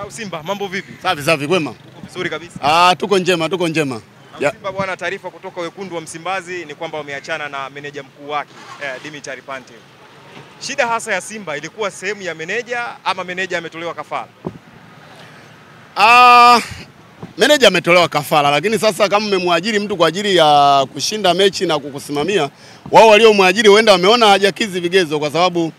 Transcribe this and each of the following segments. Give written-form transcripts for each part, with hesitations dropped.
Simba, mambo vipi? Safi kwema. Uko vizuri kabisa? Tuko njema. Simba bwana, taarifa kutoka wekundu wa Msimbazi ni kwamba wameachana na meneja mkuu wake Dimitri Pantev. Shida hasa ya Simba ilikuwa sehemu ya meneja ama meneja ametolewa kafara? Meneja ametolewa kafara, lakini sasa kama mmemwajiri mtu kwa ajili ya kushinda mechi na kukusimamia, wao waliomwajiri huenda wameona hajakizi vigezo, kwa sababu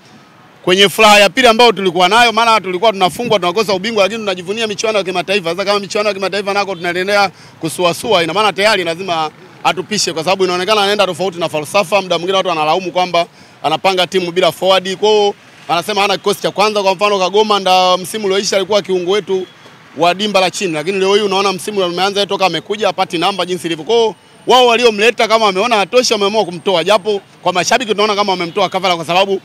kwenye furaha ya pili ambayo tulikuwa nayo, maana tulikuwa tunafungwa tunakosa ubingwa, lakini tunajivunia michuano ya kimataifa. Sasa kama michuano ya kimataifa nako tunaendelea kusuasua, ina maana tayari lazima atupishe, kwa sababu inaonekana anaenda tofauti na falsafa. Muda mwingine watu wanalaumu kwamba anapanga timu bila forward, kwao anasema hana kikosi cha kwanza. Kwa mfano Kagoma ndio msimu ulioisha alikuwa kiungo wetu wa dimba la chini, lakini leo hii unaona msimu umeanza toka amekuja hapati namba jinsi ilivyo. Kwao wao waliomleta kama wameona hatosha, wameamua kumtoa, japo kwa mashabiki tunaona kama wamemtoa kafara, kwa sababu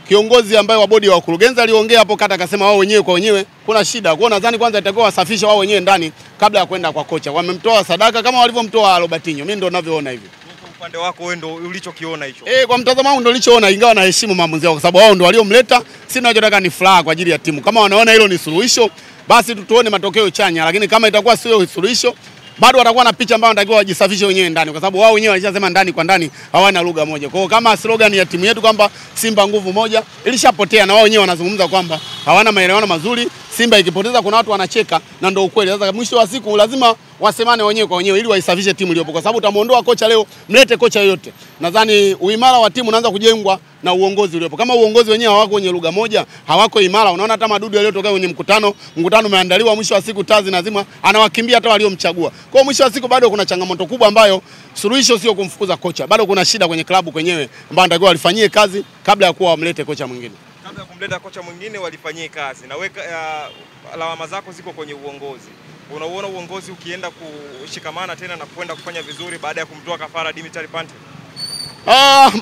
kiongozi ambaye wa bodi ya wakurugenzi aliongea hapo kata akasema wao wenyewe kwa wenyewe kuna shida. Kwa nadhani kwanza itakuwa wasafisha wao wenyewe ndani kabla ya kwenda kwa kocha. Wamemtoa sadaka kama walivyomtoa Robertinho. Mimi ndio ninavyoona hivyo. Kwa upande wako wewe ndio ulichokiona hicho? Kwa mtazamo wangu ndio nilichoona, ingawa naheshimu maamuzi yao kwa sababu wao ndio waliomleta. Sisi tunachotaka ni furaha kwa ajili ya timu. Kama wanaona hilo ni suluhisho, basi tuone matokeo chanya, lakini kama itakuwa sio suluhisho, bado watakuwa na picha ambayo wanatakiwa wajisafishe wenyewe ndani, kwa sababu wao wenyewe walishasema ndani kwa ndani hawana lugha moja. Kwa hiyo kama slogan ya timu yetu kwamba Simba nguvu moja ilishapotea, na wao wenyewe wanazungumza kwamba hawana maelewano mazuri. Simba ikipoteza kuna watu wanacheka, na ndio ukweli. Sasa mwisho wa siku lazima wasemane wenyewe kwa wenyewe ili waisafishe timu iliyopo, kwa sababu utamuondoa kocha leo, mlete kocha yoyote. Nadhani uimara wa timu unaanza kujengwa na uongozi uliopo. Kama uongozi wenyewe hawako kwenye lugha moja, hawako imara, unaona hata madudu yaliyotoka kwenye mkutano umeandaliwa, mwisho wa siku tazi nazima anawakimbia hata waliomchagua. Kwa mwisho wa siku bado kuna changamoto kubwa ambayo suluhisho sio kumfukuza kocha. Bado kuna shida kwenye klabu kwenyewe ambayo natakiwa walifanyie kazi kabla ya kuwa wamlete kocha mwingine. Kabla ya kumleta kocha mwingine walifanyie kazi. Na weka lawama zako ziko kwenye uongozi. Unauona uongozi ukienda kushikamana tena na kwenda kufanya vizuri baada ya kumtoa kafara Dimitri Pantev?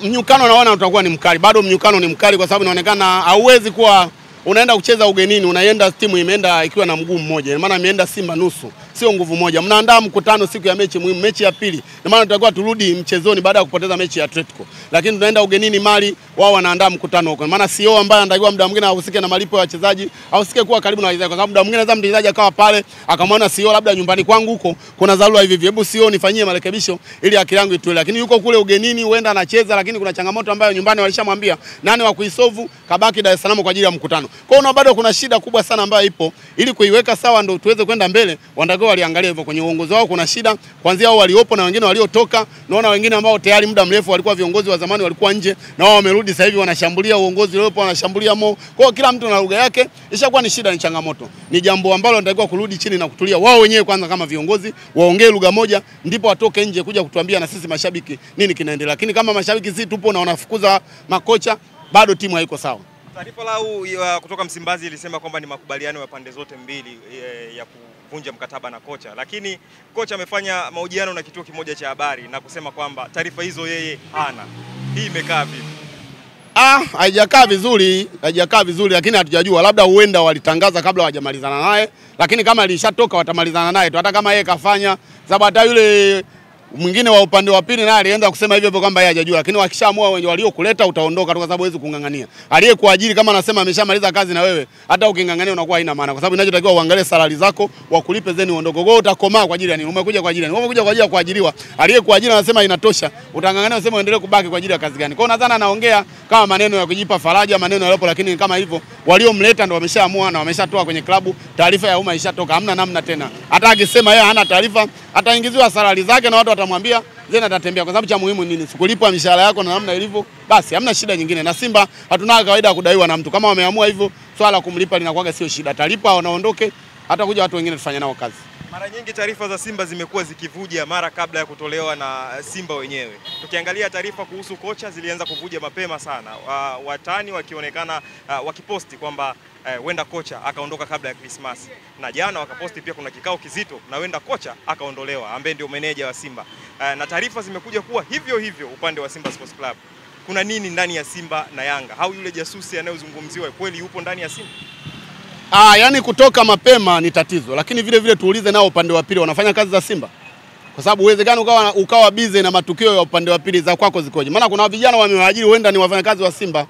Mnyukano naona utakuwa ni mkali. Bado mnyukano ni mkali kwa sababu inaonekana hauwezi kuwa unaenda kucheza ugenini, unaenda timu imeenda ikiwa na mguu mmoja. Maana imeenda Simba nusu, sio nguvu moja. Mnaandaa mkutano siku ya mechi muhimu, mechi ya pili. Maana tutakuwa turudi mchezoni baada ya kupoteza mechi ya Atletico. Lakini tunaenda ugenini Mali, wao wanaandaa mkutano huko. Maana CEO ambaye anatakiwa muda mwingine ahusike na malipo ya wachezaji, ahusike kuwa karibu na wachezaji, kwa sababu muda mwingine za mchezaji akawa pale, akamwona CEO labda nyumbani kwangu huko kuna dharura hivi. Hebu CEO nifanyie marekebisho ili akili yangu itulie. Lakini yuko kule ugenini huenda anacheza, lakini kuna changamoto ambayo nyumbani walishamwambia nani wa kuisolve, kabaki Dar es Salaam kwa ajili ya mkutano. Kwa hiyo bado kuna shida kubwa sana ambayo ipo, ili kuiweka sawa ndio tuweze kwenda mbele. Wanatakiwa waliangalia hivyo kwenye uongozi wao kuna shida kuanzia wao waliopo na wengine waliotoka. Naona wengine ambao tayari muda mrefu walikuwa viongozi wa zamani walikuwa nje, na wao wamerudi sasa hivi wanashambulia uongozi uliopo, wanashambulia Mo. Kwa hiyo kila mtu na lugha yake, ishakuwa ni shida, ni changamoto. Ni jambo ambalo wanatakiwa kurudi chini na kutulia wao wenyewe kwanza kama viongozi, waongee lugha moja, ndipo watoke nje kuja kutuambia na sisi mashabiki nini kinaendelea. Lakini kama mashabiki sisi tupo na wanafukuza makocha, bado timu haiko sawa. Taarifa lau kutoka Msimbazi ilisema kwamba ni makubaliano ya pande zote mbili ya kuvunja mkataba na kocha, lakini kocha amefanya mahojiano na kituo kimoja cha habari na kusema kwamba taarifa hizo yeye hana. Hii imekaa vipi? Haijakaa vizuri, lakini hatujajua, labda huenda walitangaza kabla hawajamalizana naye, lakini kama ilishatoka watamalizana naye tu, hata kama yeye kafanya, sababu hata yule mwingine wa upande wa pili naye alienda kusema hivyo kwamba yeye hajajua. Lakini wakishaamua waliokuleta utaondoka tu, kwa sababu huwezi kungangania. Aliyekuajiri kama anasema ameshamaliza kazi na wewe, hata ukingangania unakuwa haina maana, kwa sababu inachotakiwa uangalie salary zako, wakulipe zeni uondoke. Kwa hiyo utakomaa kwa ajili ya nini? Umekuja kwa ajili ya nini? Umekuja kwa ajili ya kuajiriwa. Aliyekuajiri anasema inatosha, utangangania useme uendelee kubaki kwa ajili ya kazi gani? Kwa hiyo nadhani anaongea kama maneno ya kujipa faraja, maneno yaliyopo, lakini kama hivyo waliomleta ndio wameshaamua na wameshatoa kwenye klabu, taarifa ya umma ishatoka, hamna namna tena. Hata akisema yeye hana taarifa, ataingiziwa salary zake na watu watamwambia zena atatembea, kwa sababu cha muhimu nini? Sikulipwa mishahara yako na namna ilivyo, basi hamna shida nyingine. Na Simba hatuna kawaida ya kudaiwa na mtu. Kama wameamua hivyo, swala kumlipa linakuwa sio shida. Atalipa wanaondoke, hata kuja watu wengine tufanye nao kazi. Mara nyingi taarifa za Simba zimekuwa zikivuja mara kabla ya kutolewa na Simba wenyewe. Tukiangalia taarifa kuhusu kocha zilianza kuvuja mapema sana. Watani wakionekana wakiposti kwamba wenda kocha akaondoka kabla ya Christmas. Na jana wakaposti pia kuna kikao kizito na wenda kocha akaondolewa ambaye ndio meneja wa Simba. Na taarifa zimekuja kuwa hivyo upande wa Simba Sports Club. Kuna nini ndani ya Simba na Yanga? Au yule jasusi anayozungumziwa kweli yupo ndani ya Simba? Yani kutoka mapema ni tatizo, lakini vile tuulize nao upande wa pili wanafanya kazi za Simba. Kwa sababu uwezekano ukawa busy na matukio ya upande wa pili za kwako zikoje. Maana kuna vijana wamewaajiri huenda ni wafanyakazi wa Simba.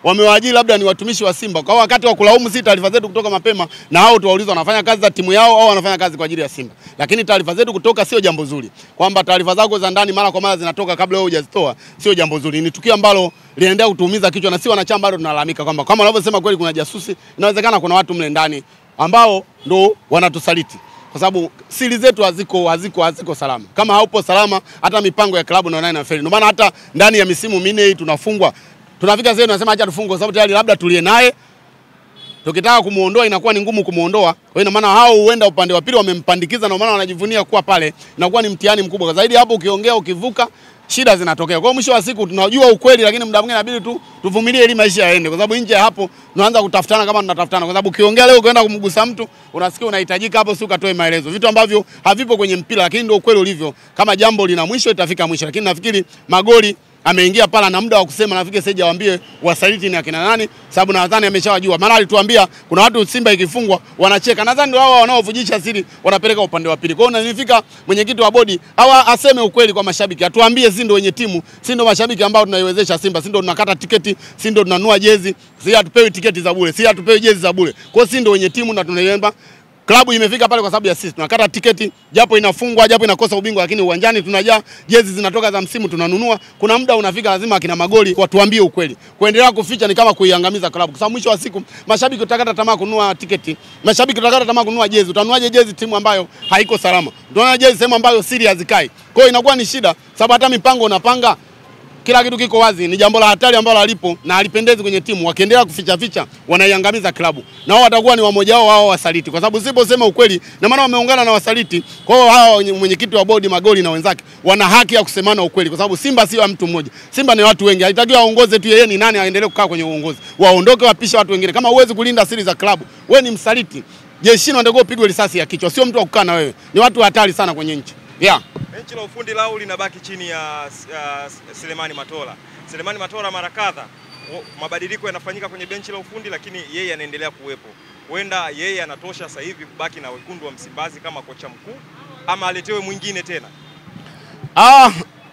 wamewaajiri labda ni watumishi wa Simba. Kwa wakati wa kulaumu si taarifa zetu kutoka mapema, na hao tuwauliza wanafanya kazi za timu yao au wanafanya kazi kwa ajili ya Simba. Lakini taarifa zetu kutoka sio jambo zuri. Kwamba taarifa zako za ndani mara kwa mara zinatoka kabla wewe hujazitoa sio jambo zuri. Ni tukio ambalo linaendelea kutuumiza kichwa, na si wanachama bado tunalalamika kwamba kama wanavyosema kweli kuna jasusi, inawezekana kuna watu mle ndani ambao ndo wanatusaliti. Kwa sababu siri zetu haziko salama. Kama haupo salama, hata mipango ya klabu naona inafeli. Ndio maana hata ndani ya misimu minne hii tunafungwa. Tunafika sasa tunasema acha tufungwe kwa sababu tayari labda tulie naye. Tukitaka kumuondoa inakuwa ni ngumu kumuondoa. Kwa hiyo maana hao huenda upande wa pili wamempandikiza, na maana wanajivunia kuwa pale, inakuwa ni mtihani mkubwa. Zaidi hapo ukiongea ukivuka shida zinatokea. Kwa mwisho wa siku tunajua ukweli, lakini muda mwingine inabidi tu tuvumilie ili maisha yaende, kwa sababu nje hapo tunaanza kutafutana kama tunatafutana, kwa sababu ukiongea leo ukaenda kumgusa mtu unasikia unahitajika hapo si ukatoe maelezo, vitu ambavyo havipo kwenye mpira, lakini ndio ukweli ulivyo. Kama jambo lina mwisho itafika mwisho, lakini nafikiri Magoli ameingia pala na muda wa kusema, nafikiri sasa waambie wasaliti ni akina nani, sababu nadhani ameshawajua. Maana alituambia kuna watu Simba ikifungwa wanacheka, nadhani ndio hao wanaovujisha siri wanapeleka upande wa pili. Kwa hiyo nilifika mwenyekiti wa bodi hawa aseme ukweli kwa mashabiki, atuambie si ndio wenye timu, si ndio mashabiki ambao tunaiwezesha Simba, si ndio tunakata tiketi, si ndio tunanunua jezi, si hatupewi tiketi za bure, si hatupewi jezi za bure. Kwa hiyo si ndio wenye timu na tunaiomba klabu imefika pale kwa sababu ya sisi. Tunakata tiketi, japo inafungwa, japo inakosa ubingwa, lakini uwanjani tunajaa, jezi zinatoka za msimu tunanunua. Kuna muda unafika lazima akina Magoli watuambie ukweli. Kuendelea kuficha ni kama kuiangamiza klabu. Kwa sababu mwisho wa siku mashabiki utakata tamaa kununua tiketi. Mashabiki utakata tamaa kununua jezi. Utanuaje jezi timu ambayo haiko salama? Utanuaje jezi sehemu ambayo siri hazikai? Kwa hiyo inakuwa ni shida, sababu hata mipango unapanga kila kitu kiko wazi, ni jambo la hatari ambalo alipo na alipendezi kwenye timu. Wakiendelea kuficha wanaiangamiza klabu, na wao watakuwa ni wamoja wao wasaliti, kwa sababu usiposema ukweli na maana wameungana na wasaliti. Kwa hiyo hao mwenyekiti wa bodi Magoli na wenzake wana haki ya kusemana ukweli, kwa sababu Simba sio mtu mmoja, Simba ni watu wengi. Haitakiwa aongoze tu yeye, ni nani aendelee kukaa kwenye uongozi, waondoke wapisha watu wengine. Kama huwezi kulinda siri za klabu, wewe ni msaliti. Jeshini ndio upigwe risasi ya kichwa, sio mtu wa kukaa na wewe. Ni watu hatari sana kwenye nchi. Benchi la ufundi lao linabaki chini ya Selemani Matola. Selemani Matola mara kadha mabadiliko yanafanyika kwenye benchi la ufundi, lakini yeye anaendelea kuwepo. Huenda yeye anatosha sasa hivi kubaki na wekundu wa Msimbazi kama kocha mkuu, ama aletewe mwingine tena?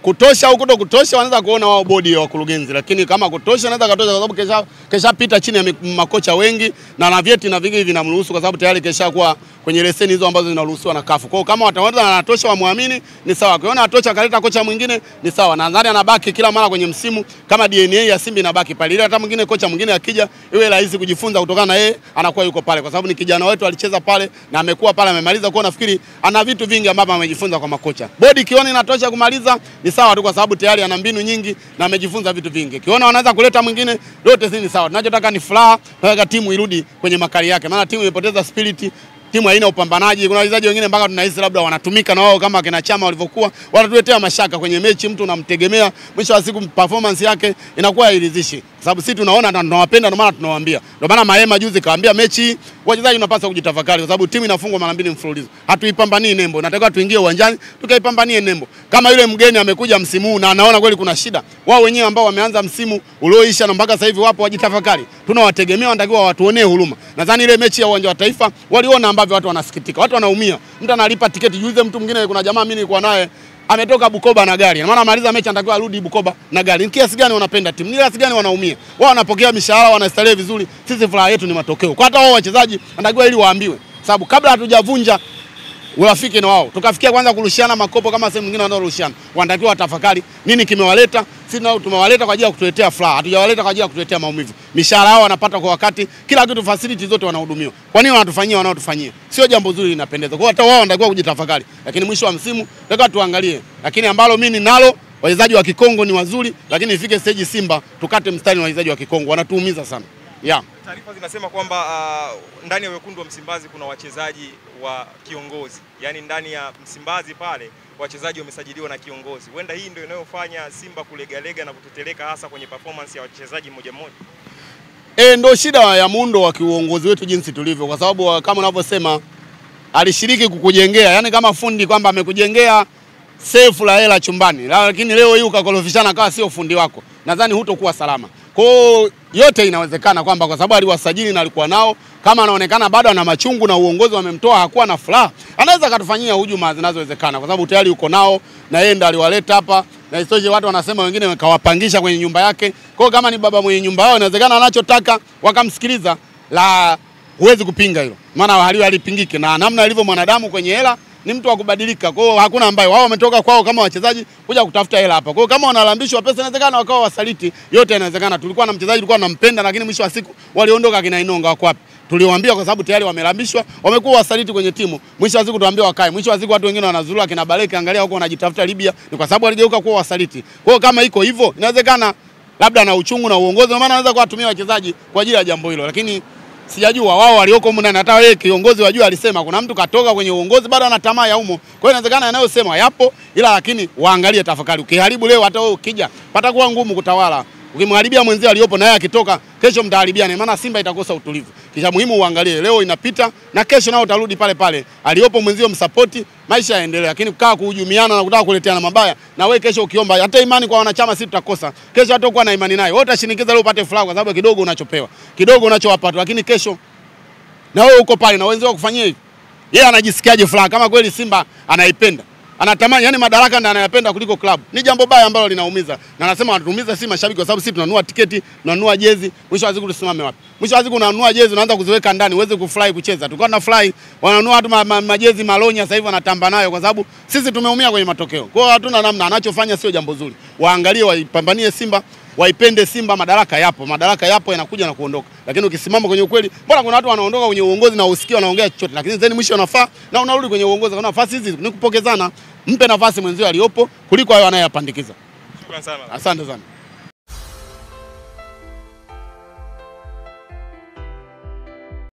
Kutosha au kuto kutosha wanaweza kuona wao bodi ya wakurugenzi, lakini kama kutosha anaweza katosha, kwa sababu kesha pita chini ya makocha wengi na vyeti na vingi vinamruhusu, kwa sababu tayari kesha kuwa kwenye leseni hizo ambazo zinaruhusiwa na CAF. Kwa hiyo kama wataona anatosha wamwamini ni sawa, kiona atosha kaleta kocha mwingine ni sawa. Nadhani anabaki kila mara kwenye msimu kama DNA ya Simba inabaki pale, ili hata mwingine kocha mwingine akija iwe rahisi kujifunza kutokana na yeye, anakuwa yuko pale, kwa sababu ni kijana wetu alicheza pale na amekuwa pale amemaliza. Kwa nafikiri ana vitu vingi ambavyo amejifunza kwa makocha. Bodi kiona inatosha kumaliza ni sawa tu, kwa sababu tayari ana mbinu nyingi na amejifunza vitu vingi. Kiona wanaweza kuleta mwingine, yote ni sawa. Tunachotaka ni furaha, tunataka timu irudi kwenye makali yake, maana timu imepoteza spirit, timu haina upambanaji. Kuna wachezaji wengine mpaka tunahisi labda wanatumika na wao kama kina Chama walivyokuwa, wanatuletea mashaka kwenye mechi. Mtu unamtegemea, mwisho wa siku performance yake inakuwa hairidhishi, kwa sababu sisi tunaona na tunawapenda, ndio maana tunawaambia. Ndio maana Mahema juzi kaambia mechi wachezaji tunapaswa kujitafakari, kwa sababu timu inafungwa mara 2 mfululizo. Hatuipambanii nembo, nataka tuingie uwanjani tukaipambanie nembo. Kama yule mgeni amekuja msimu huu na anaona kweli kuna shida, wao wenyewe ambao wameanza msimu ulioisha na mpaka sasa hivi wapo, wajitafakari. Tunawategemea, wanatakiwa watuonee huruma. Nadhani ile mechi ya uwanja wa Taifa waliona ambavyo watu wanasikitika, watu wanaumia. Mtu analipa tiketi juzi, mtu mwingine, kuna jamaa mimi nilikuwa naye ametoka Bukoba na gari, na maana amaliza mechi anatakiwa arudi Bukoba na gari. Ni kiasi gani wanapenda timu, ni kiasi gani wanaumia. Wao wanapokea mishahara, wanastarehe vizuri, sisi furaha yetu ni matokeo. Kwa hata wao wachezaji anatakiwa ili waambiwe, sababu kabla hatujavunja urafiki na wao tukafikia kwanza kurushiana makopo kama sehemu nyingine wanaorushiana, wanatakiwa watafakari nini kimewaleta. Sisi nao tumewaleta kwa ajili ya kutuletea furaha, hatujawaleta kwa ajili ya kutuletea maumivu. Mishahara yao wanapata kwa wakati, kila kitu, facility zote wanahudumiwa. Kwa nini wanatufanyia wanaotufanyia? Sio jambo zuri, linapendeza. Kwa hata wao wanatakiwa kujitafakari, lakini mwisho wa msimu nataka tuangalie. Lakini ambalo mimi ninalo, wachezaji wa Kikongo ni wazuri, lakini ifike stage Simba tukate mstari wa wachezaji wa Kikongo, wanatuumiza sana. Taarifa zinasema kwamba ndani ya wekundu wa Msimbazi kuna wachezaji wa kiongozi, yani ndani ya Msimbazi pale wachezaji wamesajiliwa na kiongozi. Huenda hii ndio inayofanya Simba kulegalega na kuteteleka, hasa kwenye performance ya wachezaji mmoja mmoja. Ndio shida ya muundo wa kiuongozi wetu jinsi tulivyo, kwa sababu kama unavyosema alishiriki kukujengea, yani kama fundi kwamba amekujengea safe la hela chumbani, lakini leo hii ukakorofishana kawa sio fundi wako, nadhani hutokuwa salama. Kwa yote inawezekana kwamba kwa sababu aliwasajili na alikuwa nao, kama anaonekana bado ana machungu na uongozi wamemtoa hakuwa na furaha, anaweza katufanyia hujuma zinazowezekana kwa sababu tayari yuko nao na yeye ndo aliwaleta hapa, na isitoshe watu wanasema wengine wakawapangisha kwenye nyumba yake. Kwa hiyo kama ni baba mwenye nyumba yao, inawezekana anachotaka wakamsikiliza, la huwezi kupinga hilo. Maana halipingiki, na namna alivyo mwanadamu kwenye hela ni mtu wa kubadilika. Kwa hiyo hakuna ambaye wao wametoka kwao kama wachezaji kuja kutafuta hela hapa. Kwa hiyo kama wanalambishwa pesa, inawezekana wakawa wasaliti. Yote inawezekana. Tulikuwa na mchezaji tulikuwa tunampenda, lakini mwisho wa siku waliondoka kina Inonga wako wapi? Tuliwaambia kwa sababu tayari wamelambishwa, wamekuwa wasaliti kwenye timu. Mwisho wa siku tuambie wakae. Mwisho wa siku watu wengine wanazurura kina Baleke, angalia huko wanajitafuta Libya, ni kwa sababu waligeuka kuwa wasaliti. Kwa hiyo kama iko hivyo, inawezekana labda na uchungu na uongozi, maana anaweza kuwatumia wachezaji kwa ajili ya jambo hilo. Lakini sijajua wao walioko huko ndani, hata yeye kiongozi wajua alisema kuna mtu katoka kwenye uongozi bado ana tamaa ya humo. Kwa hiyo inawezekana yanayosema yapo, ila lakini waangalie tafakari. Ukiharibu leo hata wewe ukija patakuwa ngumu kutawala. Ukimharibia mwenzio aliyopo na yeye akitoka, kesho mtaharibiana, maana Simba itakosa utulivu. Kisha muhimu uangalie leo inapita na kesho nao utarudi pale pale. Aliyopo mwenzio msapoti, maisha yaendelee. Lakini kukaa kuhujumiana na kutaka kuleteana mabaya, na wewe kesho ukiomba hata imani kwa wanachama sisi tutakosa. Kesho hata kuwa na imani naye. Wewe utashinikiza leo upate furaha kwa sababu kidogo unachopewa, kidogo unachowapata, lakini kesho na wewe uko pale na wenzao kufanyia hivi. Yeye anajisikiaje furaha kama kweli Simba anaipenda? Anatamani, yani madaraka ndio anayapenda kuliko klabu. Ni jambo baya ambalo linaumiza. Na anasema wanatuumiza si mashabiki kwa sababu sisi tunanunua tiketi, tunanunua jezi, mwisho wa siku tusimame wapi? Mwisho wa siku unanunua jezi unaanza kuziweka ndani uweze kufly kucheza. Tulikuwa na fly, wananunua watu majezi malonya sasa hivi wanatamba nayo kwa sababu sisi tumeumia kwenye matokeo. Kwa hiyo hatuna namna, anachofanya sio jambo zuri. Waangalie, waipambanie Simba, waipende Simba. Madaraka yapo yanakuja na kuondoka. Lakini ukisimama kwenye ukweli, mbona kuna watu wanaondoka kwenye uongozi na usikie wanaongea chochote, lakini zeni mwisho unafaa na unarudi kwenye uongozi. Kwa nafasi hizi ni kupokezana, mpe nafasi mwenzio aliyopo kuliko wao anayeyapandikiza. Shukrani sana. Asante sana.